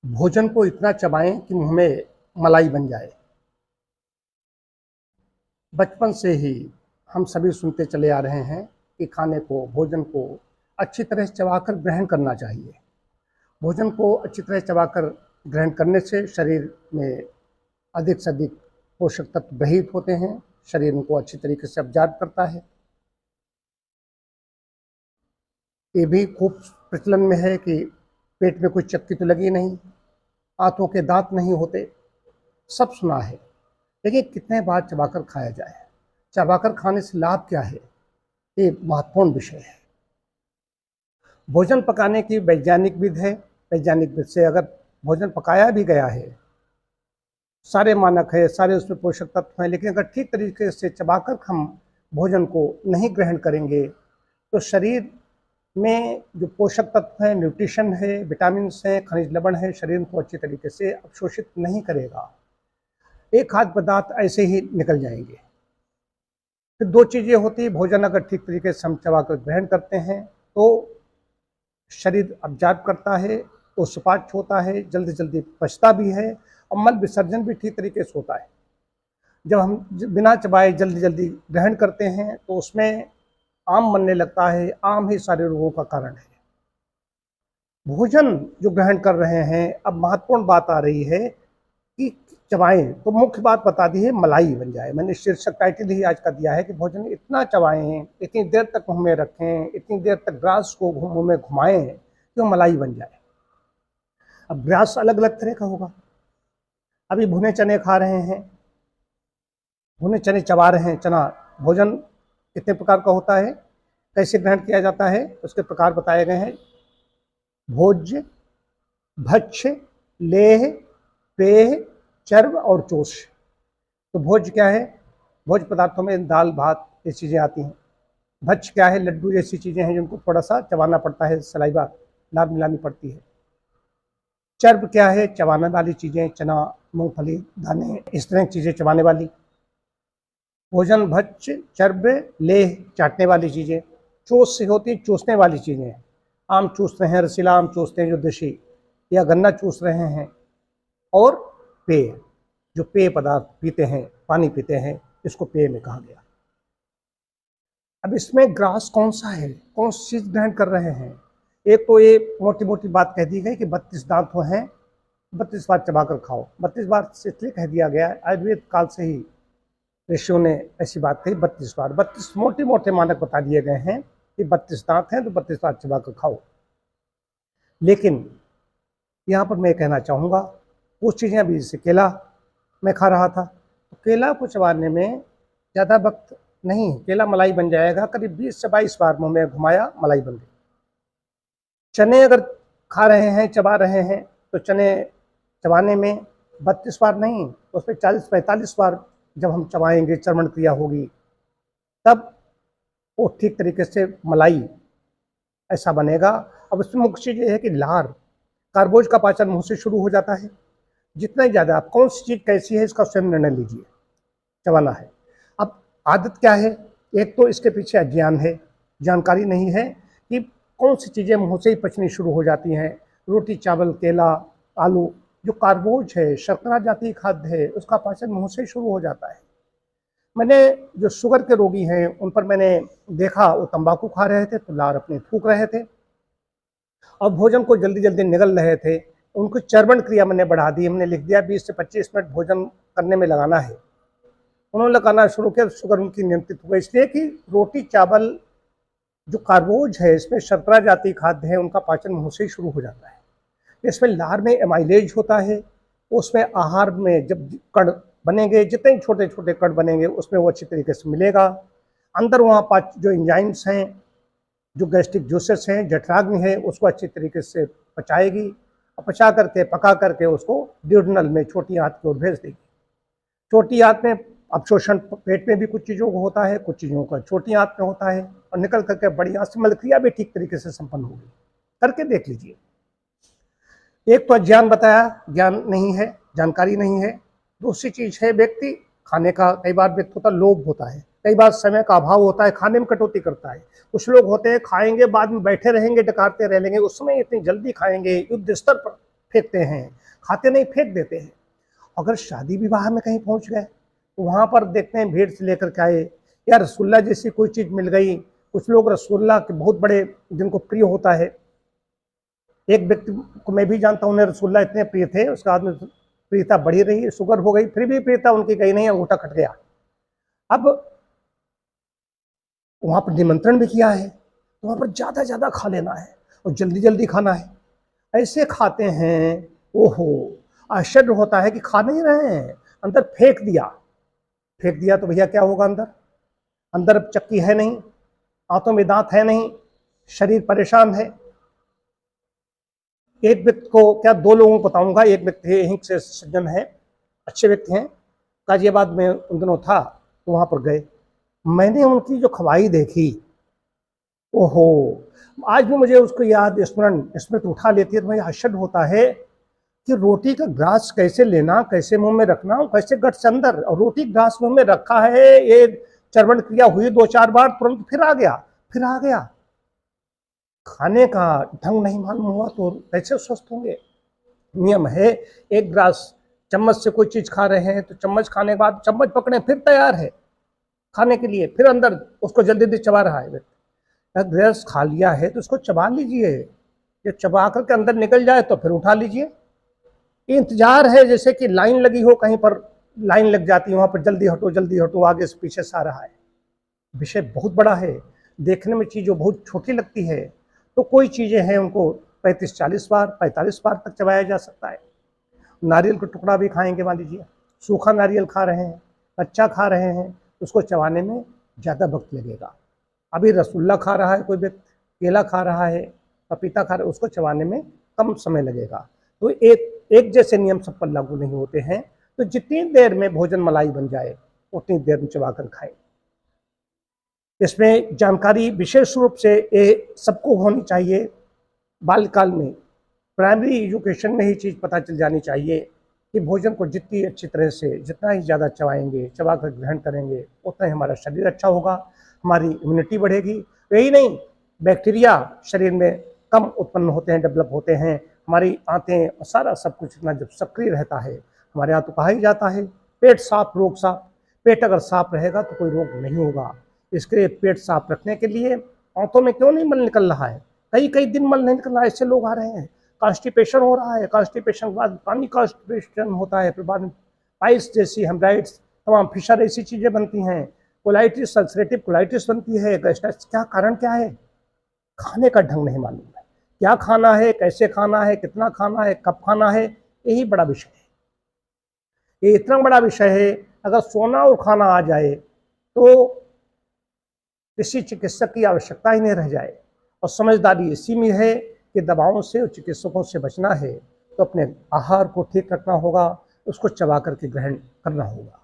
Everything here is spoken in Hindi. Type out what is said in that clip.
भोजन को इतना चबाएं कि मुंह में मलाई बन जाए। बचपन से ही हम सभी सुनते चले आ रहे हैं कि खाने को, भोजन को अच्छी तरह से चबाकर ग्रहण करना चाहिए। भोजन को अच्छी तरह चबाकर ग्रहण करने से शरीर में अधिक से अधिक पोषक तत्व ग्रहित होते हैं, शरीर उनको अच्छी तरीके से अब्जॉर्ब करता है। ये भी खूब प्रचलन में है कि पेट में कोई चक्की तो लगी नहीं, आंतों के दांत नहीं होते, सब सुना है। लेकिन कितने बार चबाकर खाया जाए, चबाकर खाने से लाभ क्या है, ये महत्वपूर्ण विषय है। भोजन पकाने की वैज्ञानिक विधि है। वैज्ञानिक विधि से अगर भोजन पकाया भी गया है, सारे मानक है, सारे उसमें पोषक तत्व हैं, लेकिन अगर ठीक तरीके से चबाकर हम भोजन को नहीं ग्रहण करेंगे तो शरीर में जो पोषक तत्व हैं, न्यूट्रिशन है, विटामिन है, खनिज लवण है, शरीर को अच्छी तरीके से अवशोषित नहीं करेगा। एक खाद्य पदार्थ ऐसे ही निकल जाएंगे। फिर दो चीज़ें होती, भोजन अगर ठीक तरीके से हम चबाकर ग्रहण करते हैं तो शरीर अब्जॉर्ब करता है, वो सुपाच्य होता है, जल्दी जल्दी पचता भी है और मल विसर्जन भी ठीक तरीके से होता है। जब हम बिना चबाए जल्दी जल्दी ग्रहण करते हैं तो उसमें आम बनने लगता है। आम ही सारे रोगों का कारण है। भोजन जो ग्रहण कर रहे हैं, अब महत्वपूर्ण बात आ रही है कि चबाएं तो मुख्य बात बता दी है, मलाई बन जाए। मैंने शीर्षक टाइटल ही आज का दिया है कि भोजन इतना चबाएं, इतनी देर तक मुंह में रखें, इतनी देर तक ग्रास को मुंह में घुमाएं कि वो मलाई बन जाए। अब ग्रास अलग अलग तरह का होगा। अभी भुने चने खा रहे हैं, भुने चने चबा रहे हैं। चना भोजन कितने प्रकार का होता है, कैसे ग्रहण किया जाता है, उसके प्रकार बताए गए हैं। भोज्य, भक्ष्य, लेह, पेय, चर्व और चोष्य। तो भोज्य क्या है? भोज्य पदार्थों में दाल, भात, ये चीज़ें आती हैं। भक्ष्य क्या है? लड्डू जैसी चीज़ें हैं जिनको थोड़ा सा चबाना पड़ता है, सलाइवा लार मिलानी पड़ती है। चर्व क्या है? चबाने वाली चीज़ें, चना, मूंगफली, दाने, इस तरह की चीज़ें चबाने वाली। भोजन, भक्ष्य, चर्व, लेह, चाटने वाली चीज़ें। चोष से होती चूसने वाली चीज़ें। आम चूस रहे हैं, रसीला आम चूसते हैं जो देशी, या गन्ना चूस रहे हैं। और पेय, जो पेय पदार्थ पीते हैं, पानी पीते हैं, इसको पेय में कहा गया। अब इसमें ग्रास कौन सा है, कौन सी चीज़ ग्रहण कर रहे हैं? एक तो ये मोटी मोटी बात कह दी गई कि 32 दांत हैं, 32 बार चबाकर खाओ। 32 बार से इसलिए कह दिया गया है, आयुर्वेद काल से ही ऋषियों ने ऐसी बात कही। 32 बार, 32 मोटे मोटे मानक बता दिए गए हैं कि 32 दांत हैं तो 32 बार चबाकर खाओ। लेकिन यहाँ पर मैं कहना चाहूँगा, कुछ चीज़ें अभी जैसे केला मैं खा रहा था, तो केला को चबाने में ज़्यादा वक्त नहीं, केला मलाई बन जाएगा। करीब 20 से 22 बार मुँह में घुमाया, मलाई बन गई। चने अगर खा रहे हैं, चबा रहे हैं, तो चने चबाने में 32 बार नहीं, उसमें 40-45 बार जब हम चबाएंगे, चर्वण क्रिया होगी, तब वो ठीक तरीके से मलाई ऐसा बनेगा। अब उसमें मुख्य चीज़ ये है कि लार, कार्बोज का पाचन मुंह से शुरू हो जाता है। जितना ही ज़्यादा, आप कौन सी चीज़ कैसी है इसका स्वयं निर्णय लीजिए, चबाना है। अब आदत क्या है? एक तो इसके पीछे अज्ञान है, जानकारी नहीं है कि कौन सी चीज़ें मुंह से ही पचनी शुरू हो जाती हैं। रोटी, चावल, केला, आलू, जो कार्बोज है, शर्करा जातीय खाद्य है, उसका पाचन मुंह से ही शुरू हो जाता है। मैंने जो शुगर के रोगी हैं उन पर मैंने देखा, वो तंबाकू खा रहे थे तो लार अपने थूक रहे थे और भोजन को जल्दी जल्दी निगल रहे थे। उनको चर्वण क्रिया मैंने बढ़ा दी, हमने लिख दिया 20 से 25 मिनट भोजन करने में लगाना है। उन्होंने लगाना शुरू किया, शुगर उनकी नियंत्रित हो गई। इसलिए कि रोटी, चावल, जो कार्बोज है, इसमें शर्करा जातीय खाद्य है, उनका पाचन मुंह से ही शुरू हो जाता है। इसमें लार में एमाइलेज होता है, उसमें आहार में जब कण बनेंगे, जितने छोटे छोटे कण बनेंगे उसमें वो अच्छी तरीके से मिलेगा। अंदर वहाँ जो एंजाइम्स हैं, जो गैस्ट्रिक जूसेस हैं, जठराग्नि है, उसको अच्छी तरीके से पचाएगी और पचा करके, पका करके उसको ड्यूडेनल में, छोटी आंत की ओर भेज देगी। छोटी आंत में अवशोषण पेट में भी कुछ चीज़ों को होता है, कुछ चीज़ों का छोटी आंत में होता है, और निकल करके बड़ी आंत से मलक्रिया भी ठीक तरीके से संपन्न होगी। करके देख लीजिए। एक तो अज्ञान बताया, ज्ञान नहीं है, जानकारी नहीं है। दूसरी चीज़ है, व्यक्ति खाने का कई बार व्यक्ति होता लोभ होता है, कई बार समय का अभाव होता है, खाने में कटौती करता है। कुछ लोग होते हैं खाएंगे, बाद में बैठे रहेंगे, डकारते रह लेंगे, उस समय इतनी जल्दी खाएंगे, युद्ध स्तर पर फेंकते हैं, खाते नहीं फेंक देते हैं। अगर शादी विवाह में कहीं पहुंच गए तो वहाँ पर देखते हैं भीड़ से लेकर के आए, या रसगुल्ला जैसी कोई चीज़ मिल गई। कुछ लोग रसगुल्ला के बहुत बड़े, जिनको प्रिय होता है, एक व्यक्ति को मैं भी जानता हूँ, उन्हें रसगुल्ला इतने प्रिय थे, उसके बाद में प्रियता बढ़ी रही, शुगर हो गई, फिर भी प्रियता उनकी गई नहीं, अंगूठा कट गया। अब वहाँ पर निमंत्रण भी किया है तो वहाँ पर ज़्यादा ज़्यादा खा लेना है और जल्दी जल्दी खाना है, ऐसे खाते हैं। ओहो, आश्चर्य होता है कि खा नहीं रहे हैं, अंदर फेंक दिया। फेंक दिया तो भैया क्या होगा? अंदर अंदर अब चक्की है नहीं, दांतों में दांत है नहीं, शरीर परेशान है। एक व्यक्ति को क्या, दो लोगों को बताऊंगा। एक व्यक्ति यहीं से सज्जन है, अच्छे व्यक्ति हैं, गाजियाबाद में उन दिनों था, तो वहाँ पर गए, मैंने उनकी जो खवाई देखी, ओहो, आज भी मुझे उसको याद, स्मृति उठा लेती है तो मुझे आश्चर्य होता है कि रोटी का ग्रास कैसे लेना, कैसे मुंह में रखना, कैसे गट से अंदर, और रोटी ग्रास मुंह में रखा है, ये चर्वण क्रिया हुई 2-4 बार, तुरंत फिर आ गया, फिर आ गया। खाने का ढंग नहीं मालूम हुआ तो कैसे स्वस्थ होंगे? नियम है, एक ग्रास चम्मच से कोई चीज खा रहे हैं तो चम्मच खाने के बाद चम्मच पकड़े, फिर तैयार है खाने के लिए, फिर अंदर उसको जल्दी जल्दी चबा रहा है। ग्रास खा लिया है तो उसको चबा लीजिए, जब चबा करके अंदर निकल जाए तो फिर उठा लीजिए। इंतजार है, जैसे कि लाइन लगी हो, कहीं पर लाइन लग जाती है, वहां पर जल्दी हटो जल्दी हटो, आगे से पीछे से आ रहा है। विषय बहुत बड़ा है, देखने में चीज़ें बहुत छोटी लगती है, तो कोई चीज़ें हैं उनको 35-40 बार 45 बार तक चबाया जा सकता है। नारियल का टुकड़ा भी खाएंगे, मान लीजिए सूखा नारियल खा रहे हैं, कच्चा खा रहे हैं, उसको चबाने में ज़्यादा वक्त लगेगा। अभी रसगुल्ला खा रहा है कोई व्यक्ति, केला खा रहा है, पपीता खा रहा है, उसको चबाने में कम समय लगेगा। तो एक जैसे नियम सब पर लागू नहीं होते हैं, तो जितनी देर में भोजन मलाई बन जाए उतनी देर में चबाकर खाएं। इसमें जानकारी विशेष रूप से ये सबको होनी चाहिए। बाल्यकाल में प्राइमरी एजुकेशन में ही चीज़ पता चल जानी चाहिए कि भोजन को जितनी अच्छी तरह से, जितना ही ज़्यादा चबाएंगे, चबा कर ग्रहण करेंगे, उतना ही हमारा शरीर अच्छा होगा, हमारी इम्यूनिटी बढ़ेगी। यही नहीं, बैक्टीरिया शरीर में कम उत्पन्न होते हैं, डेवलप होते हैं, हमारी आंतें और सारा सब कुछ इतना जब सक्रिय रहता है, हमारे यहाँ तो कहा ही जाता है पेट साफ रोग साफ। पेट अगर साफ रहेगा तो कोई रोग नहीं होगा। इसके लिए पेट साफ रखने के लिए आंतों में क्यों नहीं मल निकल रहा है, कई कई दिन मल नहीं निकल रहा है, ऐसे लोग आ रहे हैं। कॉन्स्टिपेशन हो रहा है, कॉन्स्टिपेशन के बाद पानी कॉन्स्टिपेशन होता है, फिर बाद में पाइल्स जैसी, हेमराइड्स, तमाम फिशर ऐसी चीज़ें बनती हैं, कोलाइटिस, अल्सरेटिव कोलाइटिस बनती है, गैस्ट्राइटिस। क्या कारण क्या है? खाने का ढंग नहीं मालूम है, क्या खाना है, कैसे खाना है, कितना खाना है, कब खाना है, यही बड़ा विषय है। ये इतना बड़ा विषय है, अगर सोना और खाना आ जाए तो किसी चिकित्सक की आवश्यकता ही नहीं रह जाए। और समझदारी इसी में है कि दवाओं से और चिकित्सकों से बचना है तो अपने आहार को ठीक रखना होगा, उसको चबा करके ग्रहण करना होगा।